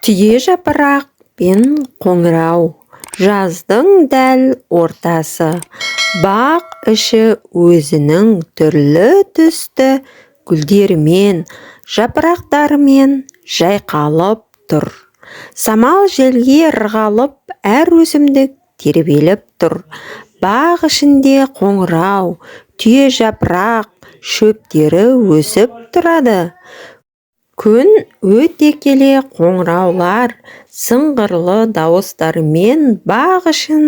Түйе жапырақ пен қоңырау, жаздың дәл ортасы. Бақ іші өзінің түрлі түсті гүлдерімен, жапырақтарымен жайқалып тұр. Самал желге ырғалып, әр өсімдік тербеліп тұр. Бақ ішінде қоңырау, түйе жапырақ шөптері өсіп тұрады. Күн өте келе қоңыраулар сыңғырлы дауыстарымен бақ ішін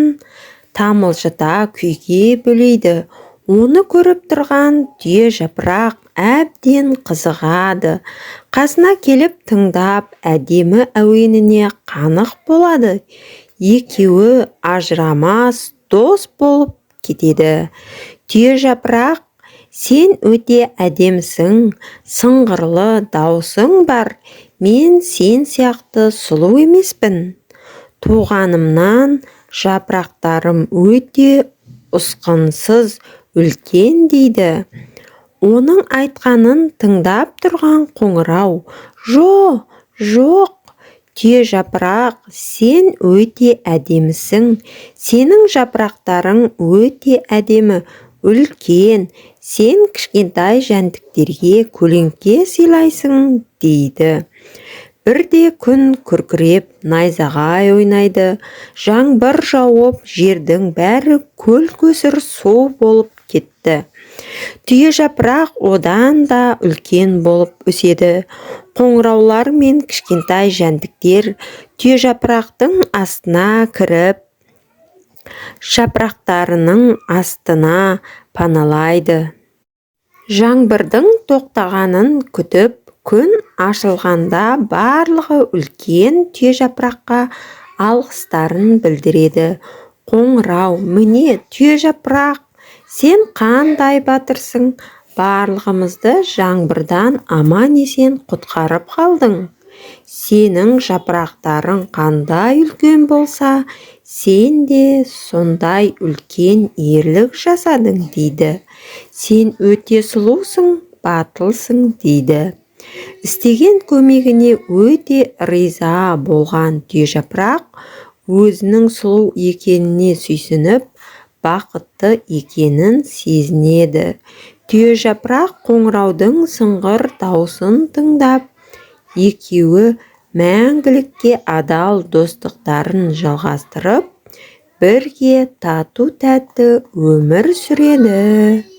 тамылжыта күйге бөлейді. Оны көріп тұрған түйе жапырақ әбден қызығады. Қасына келіп тыңдап, әдемі әуеніне қанық болады. Екеуі ажырамас дос болып кетеді. Түйе жапырақ, сен өте әдемсің, сыңғырлы даусың бар. Мен сен сияқты сұлу емеспін. Туғанымнан жапырақтарым өте ұсқынсыз үлкен дейді. Оның айтқанын тыңдап тұрған қоңырау, жоқ, түйе жапырақ, сен өте әдемісің. Сенің жапырақтарың өте әдемі, үлкен. Сен кішкентай жәндіктерге көлеңке сыйлайсың дейді. Бірде күн күркіреп, найзағай ойнайды. Жаңбыр жауып, жердің бәрі көл-көсір су болып кетті. Түйе жапырақ одан да үлкен болып өседі. Қоңыраулар мен кішкентай жәндіктер түйе жапырақтың астына кіріп, жапырақтарының астына паналайды. Жаңбырдың тоқтағанын күтіп, күн ашылғанда барлығы үлкен түйе жапыраққа алғыстарын білдіреді. Қоңырау, міне түйе жапырақ, сен қандай батырсың, барлығымызды жаңбырдан аман-есен құтқарып қалдың. Сенің жапырақтарың қандай үлкен болса, сен де сондай үлкен ерлік жасадың дейді. Сен өте сұлусың, батылсың дейді. Істеген көмегіне өте риза болған түйе жапырақ өзінің сұлу екеніне сүйсініп, бақытты екенін сезінеді. Түйе жапырақ қоңыраудың сыңғыр даусын тыңдап, екеуі мәңгілікке адал достықтарын жалғастырып, бірге тату-тәтті өмір сүреді.